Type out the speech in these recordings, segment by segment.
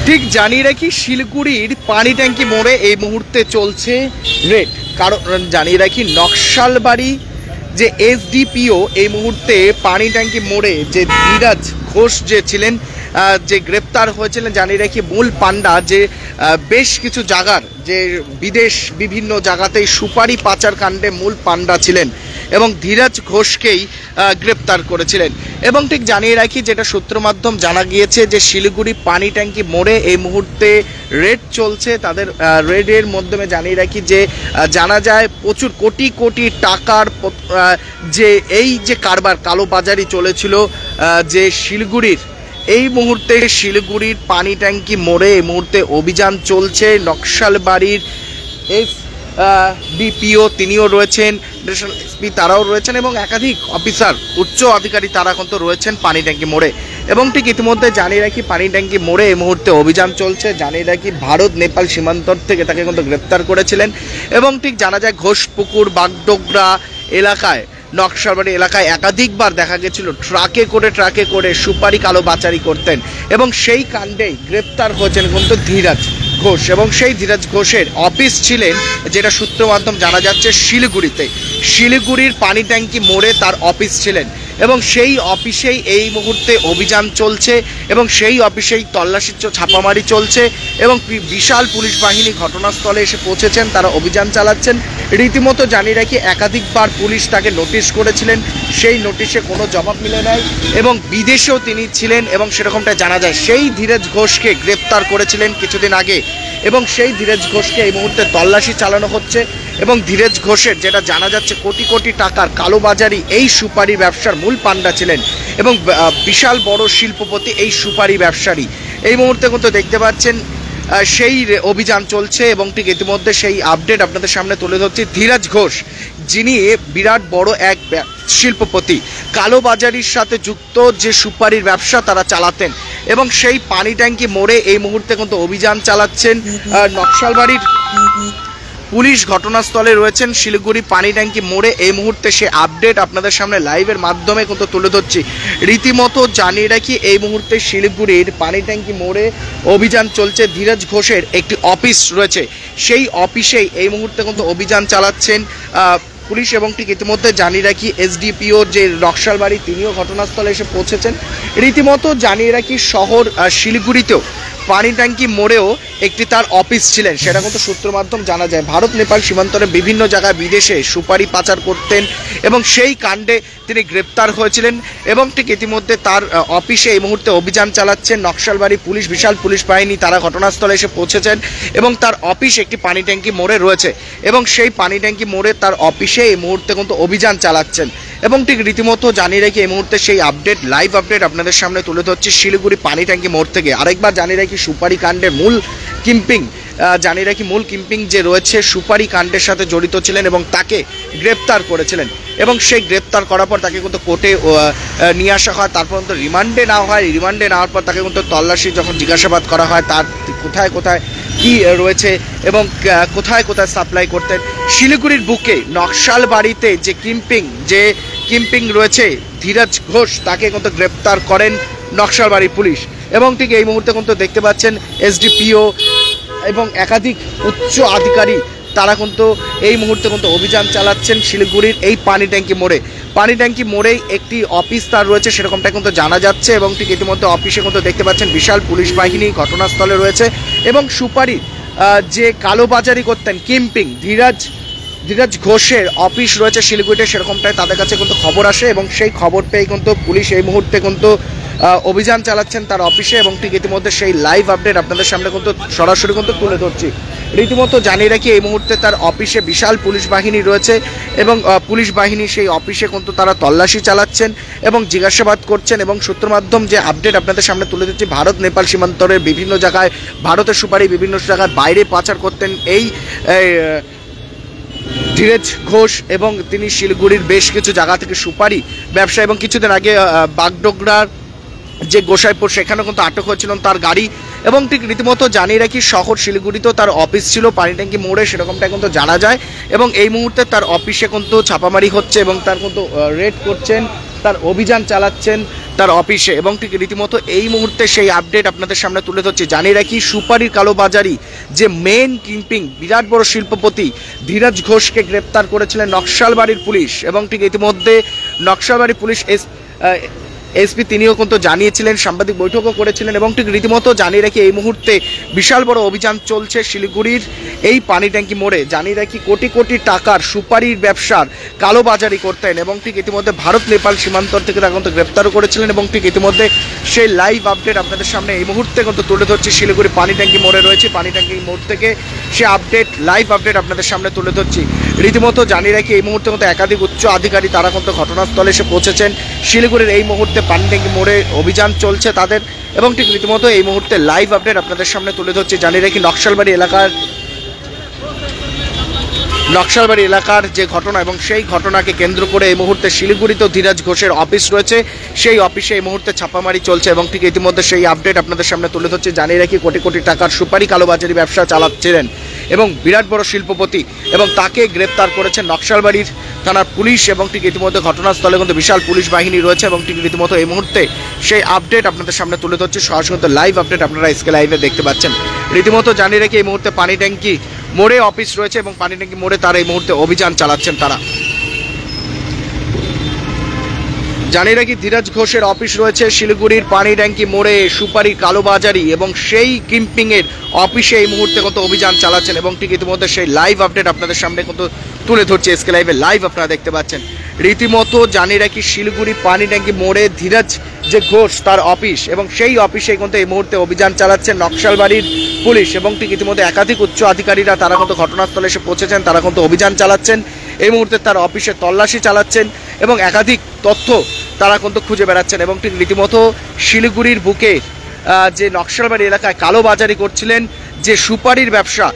ঠিক জানিয়ে রাখি শিলিগুড়ির পানি ট্যাঙ্কি মোড়ে এই মুহূর্তে চলছে রেড। কারণ জানিয়ে রাখি নকশালবাড়ি যে এসডিপিও এই মুহূর্তে পানি ট্যাঙ্কি মোড়ে যে ধীরাজ ঘোষ যে ছিলেন, যে গ্রেপ্তার হয়েছিলেন, জানিয়ে রাখি মূল পান্ডা যে বেশ কিছু জায়গার যে বিদেশ বিভিন্ন জায়গাতেই সুপারি পাচার কাণ্ডে মূল পান্ডা ছিলেন এবং ধীরাজ ঘোষকেই গ্রেপ্তার করেছিলেন। এবং ঠিক জানিয়ে রাখি যেটা সূত্র মাধ্যম জানা গিয়েছে যে শিলিগুড়ি পানি ট্যাঙ্কি মোড়ে এই মুহূর্তে রেড চলছে। তাদের রেডের মাধ্যমে জানিয়ে রাখি যে জানা যায় প্রচুর কোটি কোটি টাকার যে এই যে কারবার কালোবাজারি চলেছিল যে শিলিগুড়ির, এই মুহূর্তে শিলিগুড়ির পানি ট্যাঙ্কি মোড়ে এই মুহূর্তে অভিযান চলছে। নকশালবাড়ির ডিপিও তিনিও রয়েছেন, এসপি তারাও রয়েছেন এবং একাধিক অফিসার উচ্চ আধিকারিক তারা কিন্তু রয়েছেন পানি ট্যাঙ্কি মোড়ে। এবং ঠিক ইতিমধ্যে জানিয়ে রাখি পানি ট্যাঙ্কি মোড়ে এই মুহূর্তে অভিযান চলছে। জানিয়ে রাখি ভারত নেপাল সীমান্তর থেকে তাকে কিন্তু গ্রেপ্তার করেছিলেন। এবং ঠিক জানা যায় ঘোষপুকুর বাগডোগরা এলাকায় নকশালবাড়ি এলাকায় একাধিকবার দেখা গেছিল ট্রাকে করে সুপারি কালো পাচারি করতেন এবং সেই কাণ্ডেই গ্রেপ্তার হয়েছেন কিন্তু ধীরাজ ঘোষ। এবং সেই ধীরাজ ঘোষের অফিস ছিলেন, যেটা সূত্র মাধ্যম জানা যাচ্ছে, শিলিগুড়িতে। শিলিগুড়ির পানি ট্যাঙ্কি মোড়ে তার অফিস ছিলেন এবং সেই অফিসেই এই মুহূর্তে অভিযান চলছে এবং সেই অফিসেই তল্লাশি ছাপামারি চলছে এবং বিশাল পুলিশ বাহিনী ঘটনাস্থলে এসে পৌঁছেছেন, তারা অভিযান চালাচ্ছেন। রীতিমতো জানিয়ে রাখি একাধিকবার পুলিশ তাকে নোটিশ করেছিলেন, সেই নোটিশে কোনো জবাব মিলে নাই এবং বিদেশেও তিনি ছিলেন এবং সেরকমটা জানা যায়। সেই ধীরাজ ঘোষকে গ্রেপ্তার করেছিলেন কিছুদিন আগে এবং সেই ধীরাজ ঘোষকে এই মুহূর্তে তল্লাশি চালানো হচ্ছে। এবং ধীরাজ ঘোষের যেটা জানা যাচ্ছে কোটি কোটি টাকার কালোবাজারি এই সুপারি ব্যবসার মূল পান্ডা ছিলেন এবং বিশাল বড় শিল্পপতি এই সুপারি ব্যবসারী। এই মুহূর্তে কিন্তু দেখতে পাচ্ছেন সেই অভিযান চলছে এবং ঠিক ইতিমধ্যে সেই আপডেট আপনাদের সামনে তুলে ধরছি। ধীরাজ ঘোষ যিনি বিরাট বড় এক শিল্পপতি, কালোবাজারির সাথে যুক্ত যে সুপারির ব্যবসা তারা চালাতেন এবং সেই পানি ট্যাঙ্কি মোড়ে এই মুহূর্তে কিন্তু অভিযান চালাচ্ছেন নকশালবাড়ির পুলিশ। ঘটনাস্থলে রয়েছেন শিলিগুড়ি পানি ট্যাঙ্কি মোড়ে এই মুহূর্তে সে আপডেট আপনাদের সামনে লাইভের মাধ্যমে কিন্তু তুলে ধরছি। রীতিমতো জানিয়ে রাখি এই মুহূর্তে শিলিগুড়ির পানি ট্যাঙ্কি মোড়ে অভিযান চলছে। ধীরাজ ঘোষের একটি অফিস রয়েছে, সেই অফিসেই এই মুহূর্তে কিন্তু অভিযান চালাচ্ছেন পুলিশ। এবং ঠিক ইতিমধ্যে জানিয়ে রাখি এসডিপিও যে নকশালবাড়ি তিনিও ঘটনাস্থলে এসে পৌঁছেছেন। রীতিমতো জানিয়ে রাখি শহর শিলিগুড়িতেও পানি ট্যাঙ্কি মোড়েও একটি তার অফিস ছিলেন, সেটা কিন্তু সূত্র মাধ্যম জানা যায়। ভারত নেপাল সীমান্তরে বিভিন্ন জায়গায় বিদেশে সুপারি পাচার করতেন এবং সেই কাণ্ডে তিনি গ্রেপ্তার হয়েছিলেন। এবং ঠিক ইতিমধ্যে তার অফিসে এই মুহূর্তে অভিযান চালাচ্ছেন নকশালবাড়ি পুলিশ, বিশাল পুলিশ বাহিনী তারা ঘটনাস্থলে এসে পৌঁছেছেন এবং তার অফিস একটি পানি ট্যাঙ্কি মোড়ে রয়েছে এবং সেই পানি ট্যাঙ্কি মোড়ে তার অফিসে এই মুহূর্তে কিন্তু অভিযান চালাচ্ছেন। এবং ঠিক রীতিমতো জানিয়ে রেখে এই মুহূর্তে সেই আপডেট লাইভ আপডেট আপনাদের সামনে তুলে ধরছি শিলিগুড়ি পানি ট্যাঙ্কি মোড় থেকে। আরেকবার জানিয়ে রাখি সুপারি কাণ্ডের মূল কিম্পিং, জানিয়ে রাখি মূল কিম্পিং যে রয়েছে সুপারি কাণ্ডের সাথে জড়িত ছিলেন এবং তাকে গ্রেপ্তার করেছিলেন এবং সেই গ্রেপ্তার করার পর তাকে কিন্তু কোর্টে নিয়ে আসা হয়, তারপর কিন্তু রিমান্ডে নেওয়া হয়। রিমান্ডে নেওয়ার পর তাকে কিন্তু তল্লাশি যখন জিজ্ঞাসাবাদ করা হয় তার কোথায় কোথায় কি রয়েছে এবং কোথায় কোথায় সাপ্লাই করতেন। শিলিগুড়ির বুকে নকশালবাড়িতে যে কিম্পিং রয়েছে ধীরাজ ঘোষ, তাকে কিন্তু গ্রেপ্তার করেন নকশালবাড়ি পুলিশ। এবং ঠিক এই মুহূর্তে কিন্তু দেখতে পাচ্ছেন এসডিপিও এবং একাধিক উচ্চ আধিকারিক তারা কিন্তু এই মুহূর্তে কিন্তু অভিযান চালাচ্ছেন শিলিগুড়ির এই পানি ট্যাঙ্কি মোড়ে। পানি ট্যাঙ্কি মোড়েই একটি অফিস তার রয়েছে সেরকমটা কিন্তু জানা যাচ্ছে এবং ঠিক ইতিমধ্যে অফিসে কিন্তু দেখতে পাচ্ছেন বিশাল পুলিশ বাহিনী ঘটনাস্থলে রয়েছে এবং সুপারি যে কালোবাজারি করতেন কিম্পিং ধীরাজ ঘোষের অফিস রয়েছে শিলিগুড়িতে, সেরকমটাই তাদের কাছে কিন্তু খবর আসে এবং সেই খবর পেয়ে কিন্তু পুলিশ এই মুহূর্তে কিন্তু অভিযান চালাচ্ছেন তার অফিসে। এবং ঠিক ইতিমধ্যে সেই লাইভ আপডেট আপনাদের সামনে কিন্তু সরাসরি কিন্তু তুলে ধরছি। রীতিমতো জানিয়ে রাখি এই মুহূর্তে তার অফিসে বিশাল পুলিশ বাহিনী রয়েছে এবং পুলিশ বাহিনী সেই অফিসে কিন্তু তারা তল্লাশি চালাচ্ছেন এবং জিজ্ঞাসাবাদ করছেন। এবং সূত্র মাধ্যম যে আপডেট আপনাদের সামনে তুলে ধরছি, ভারত নেপাল সীমান্তরের বিভিন্ন জায়গায় ভারতের সুপারি বিভিন্ন জায়গায় বাইরে পাচার করতেন এই ধীরাজ ঘোষ এবং তিনি শিলিগুড়ির বেশ কিছু জায়গা থেকে সুপারি ব্যবসা এবং কিছুদিন আগে বাগডোগরার যে গোসাইপুর সেখানে কিন্তু আটক হয়েছিলেন তার গাড়ি। এবং ঠিক রীতিমতো জানিয়ে রাখি শহর শিলিগুড়িতেও তার অফিস ছিল পানি ট্যাঙ্কি মোড়ে, সেরকমটা কিন্তু জানা যায়। এবং এই মুহূর্তে তার অফিসে কিন্তু ছাপামারি হচ্ছে এবং তার কিন্তু রেড করছেন, তার অভিযান চালাচ্ছেন তার অফিসে এবং ঠিক রীতিমতো এই মুহূর্তে সেই আপডেট আপনাদের সামনে তুলে ধরছি। জানিয়ে রাখি সুপারির কালোবাজারি যে মেন কিংপিং বিরাট বড় শিল্পপতি ধীরাজ ঘোষকে গ্রেপ্তার করেছিলেন নকশালবাড়ির পুলিশ এবং ঠিক ইতিমধ্যে নকশালবাড়ি পুলিশ এসপি তিনিও কিন্তু জানিয়েছিলেন, সাংবাদিক বৈঠকও করেছিলেন এবং ঠিক রীতিমতো জানিয়ে রাখি এই মুহূর্তে বিশাল বড় অভিযান চলছে শিলিগুড়ির এই পানি ট্যাঙ্কি মোড়ে। জানিয়ে রাখি কোটি কোটি টাকার সুপারির ব্যবসার কালোবাজারি করতেন এবং ঠিক ইতিমধ্যে ভারত নেপাল সীমান্তর থেকে তারা কিন্তু গ্রেপ্তারও করেছিলেন এবং ঠিক ইতিমধ্যে সেই লাইভ আপডেট আপনাদের সামনে এই মুহূর্তে কিন্তু তুলে ধরছি। শিলিগুড়ি পানি ট্যাঙ্কি মোড়ে রয়েছে, পানি ট্যাঙ্কি মোড় থেকে সে আপডেট লাইভ আপডেট আপনাদের সামনে তুলে ধরছি। রীতিমতো জানিয়ে রাখি এই মুহূর্তে কিন্তু একাধিক উচ্চ আধিকারিক তারা কিন্তু ঘটনাস্থলে এসে পৌঁছেছেন। শিলিগুড়ির এই মুহূর্তে পানি ট্যাঙ্কি মোড়ে অভিযান চলছে তাদের এবং ঠিক রীতিমতো এই মুহূর্তে লাইভ আপডেট আপনাদের সামনে তুলে ধরছি। জানিয়ে রাখি নকশালবাড়ি এলাকার যে ঘটনা এবং সেই ঘটনাকে কেন্দ্র করে এই মুহূর্তে শিলিগুড়িতে ধীরাজ ঘোষের অফিস রয়েছে, সেই অফিসে এই মুহূর্তে ছাপামারি চলছে এবং ঠিক ইতিমধ্যে সেই আপডেট আপনাদের সামনে তুলে ধরছি। জানিয়ে রাখি কোটি কোটি টাকার সুপারি কালোবাজারি ব্যবসা চালাচ্ছিলেন এবং বিরাট বড় শিল্পপতি এবং তাকে গ্রেপ্তার করেছেন নকশালবাড়ির থানার পুলিশ এবং ঠিক ইতিমধ্যে ঘটনাস্থলে কিন্তু বিশাল পুলিশ বাহিনী রয়েছে এবং ঠিক রীতিমতো এই মুহূর্তে সেই আপডেট আপনাদের সামনে তুলে ধরছি। সরাসরি লাইভ আপডেট আপনারা এসকে লাইভে দেখতে পাচ্ছেন। রীতিমতো জানিয়ে রেখে এই মুহূর্তে পানি ট্যাঙ্কি মোড়ে অফিস রয়েছে এবং পানি ট্যাঙ্কি মোড়ে তারা এই মুহূর্তে অভিযান চালাচ্ছেন। তারা জানিয়ে রাখি ধীরাজ ঘোষের অফিস রয়েছে শিলিগুড়ির পানি ট্যাঙ্কি মোড়ে সুপারি কালোবাজারি এবং সেই কিম্পিংয়ের অফিসে এই মুহূর্তে কিন্তু অভিযান চালাচ্ছেন এবং ঠিক ইতিমধ্যে সেই লাইভ আপডেট আপনাদের সামনে কিন্তু তুলে ধরছে। এসকে লাইভে লাইভ আপনারা দেখতে পাচ্ছেন। রীতিমতো জানিয়ে রাখি শিলিগুড়ি পানি ট্যাঙ্কি মোড়ে ধীরাজ যে ঘোষ তার অফিস এবং সেই অফিসে কিন্তু এই মুহূর্তে অভিযান চালাচ্ছেন নকশালবাড়ির পুলিশ এবং ঠিক ইতিমধ্যে একাধিক উচ্চ আধিকারিকরা তারা কিন্তু ঘটনাস্থলে এসে পৌঁছেছেন, তারা কিন্তু অভিযান চালাচ্ছেন এই মুহূর্তে তার অফিসে তল্লাশি চালাচ্ছেন এবং একাধিক তথ্য তারা কিন্তু খুঁজে বেড়াচ্ছেন এবং ঠিক রীতিমতো শিলিগুড়ির বুকে যে নকশালবাড়ি এলাকায় কালোবাজারি করছিলেন যে সুপারির ব্যবসা,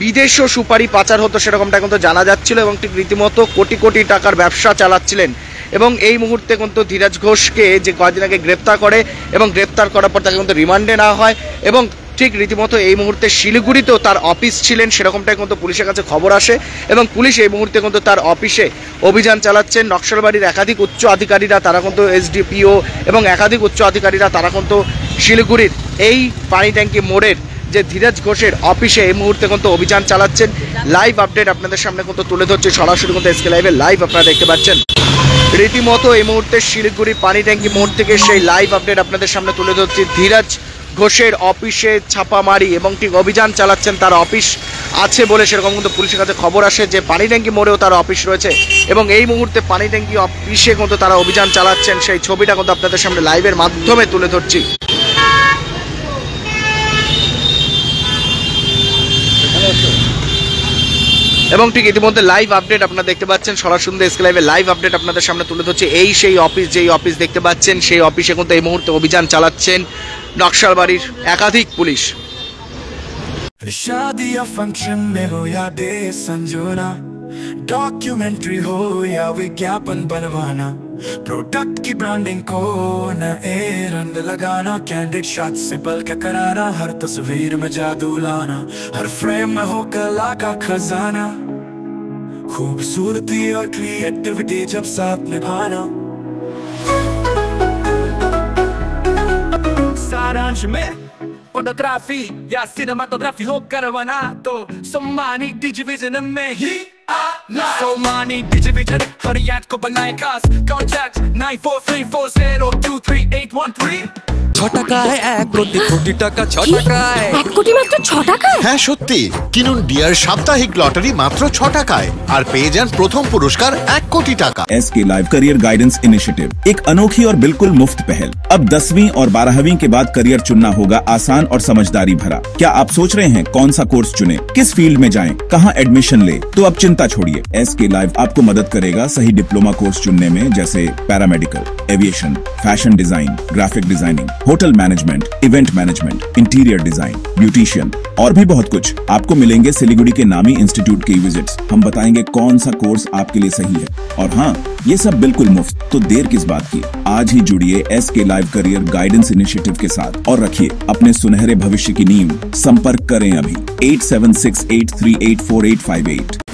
বিদেশও সুপারি পাচার হতো সেরকমটা কিন্তু জানা যাচ্ছিল এবং ঠিক রীতিমতো কোটি কোটি টাকার ব্যবসা চালাচ্ছিলেন এবং এই মুহূর্তে কিন্তু ধীরাজ ঘোষকে যে কয়েকদিন আগে গ্রেপ্তার করে এবং গ্রেপ্তার করার পর তাকে কিন্তু রিমান্ডে নেওয়া হয় এবং ঠিক রীতিমতো এই মুহূর্তে শিলিগুড়িতেও তার অফিস ছিলেন সেরকমটাই কিন্তু পুলিশের কাছে খবর আসে এবং পুলিশ এই মুহূর্তে কিন্তু তার অফিসে অভিযান চালাচ্ছেন। নকশালবাড়ির একাধিক উচ্চ আধিকারিকরা তারা কিন্তু এসডিপিও এবং একাধিক উচ্চ আধিকারিকরা তারা কিন্তু শিলিগুড়ির এই পানি ট্যাঙ্কি মোড়ের যে ধীরাজ ঘোষের অফিসে এই মুহূর্তে কিন্তু অভিযান চালাচ্ছেন। লাইভ আপডেট আপনাদের সামনে কিন্তু তুলে ধরছে সরাসরি কিন্তু এসকে লাইভে লাইভ আপনারা দেখতে পাচ্ছেন। রীতিমতো এই মুহূর্তে শিলিগুড়ি পানি ট্যাঙ্কি মোড় থেকে সেই লাইভ আপডেট আপনাদের সামনে তুলে ধরছি। ধীরাজ ঘোষের অফিসে ছাপামারি এবং ঠিক অভিযান চালাচ্ছেন, তার অফিস আছে বলে সেরকম কিন্তু পুলিশের কাছে খবর আসে যে পানি ট্যাঙ্কি মোড়েও তার অফিস রয়েছে এবং এই মুহূর্তে পানি ট্যাঙ্কি অফিসে কিন্তু তারা অভিযান চালাচ্ছেন। সেই ছবিটা কিন্তু আপনাদের সামনে লাইভের মাধ্যমে তুলে ধরছি। এবং ঠিক ইতিমধ্যে লাইভ আপডেট আপনারা দেখতে পাচ্ছেন সরাসরি এসকে লাইভে লাইভ আপডেট আপনাদের সামনে তুলে ধরছে। এই সেই অফিস, যেই অফিস দেখতে পাচ্ছেন সেই অফিসে কিন্তু এই মুহূর্তে অভিযান চালাচ্ছেন নকশালবাড়ির একাধিক পুলিশ। शादी या फंक्शन में हो या डे संजोना, डॉक्यूमेंट्री हो या विज्ञापन बनवाना, प्रोडक्ट की ब्रांडिंग को न रंग लगाना, कैंडिड शॉट से पल के कराना, हर तस्वीर में जादू लाना, हर फ्रेम में हो कला का खजाना, खूबसूरती और क्रिएटिविटी जब साथ निभाना। सारांश में फोटोग्राफी या सिनेमाटोग्राफी हो करवाना तो सोमानी डिजिविजन में ही आना। सोमानी डिजिविजन हर याद को बनाए खास, कॉन्टैक्ट 9434023813। 6 টাকায় 1 কোটি কোটি টাকা 6 টাকায় 1 কোটি মাত্র 6 টাকায়। হ্যাঁ সত্যি, কিনুন ডিয়ার সাপ্তাহিক লটারি মাত্র 6 টাকায় আর পেয়ে যান প্রথম পুরস্কার 1 কোটি টাকা। S K live career guidance initiative एक अनोखी और बिल्कुल मुफ्त पहल। अब 10वीं और 12वीं के बाद करियर चुनना होगा आसान और समझदारी भरा। क्या आप सोच रहे हैं कौन सा कोर्स चुने, किस फील्ड में जाएं, कहां एडमिशन ले? तो अब चिंता छोड़िए, एसके लाइव आपको मदद करेगा सही डिप्लोमा कोर्स चुनने में, जैसे paramedical, aviation, fashion design, graphic designing, hotel management, event management, interior design, beautician और भी बहुत कुछ। आपको मिलेंगे सिलीगुड़ी के नामी इंस्टीट्यूट के विजिट्स। हम बताएंगे कौन सा कोर्स आपके लिए सही है और हाँ, ये सब बिल्कुल मुफ्त। तो देर किस बात की, आज ही जुड़िए S K live career guidance initiative के साथ और रखिए अपने सुनहरे भविष्य की नींव। संपर्क करें अभी 8768384858।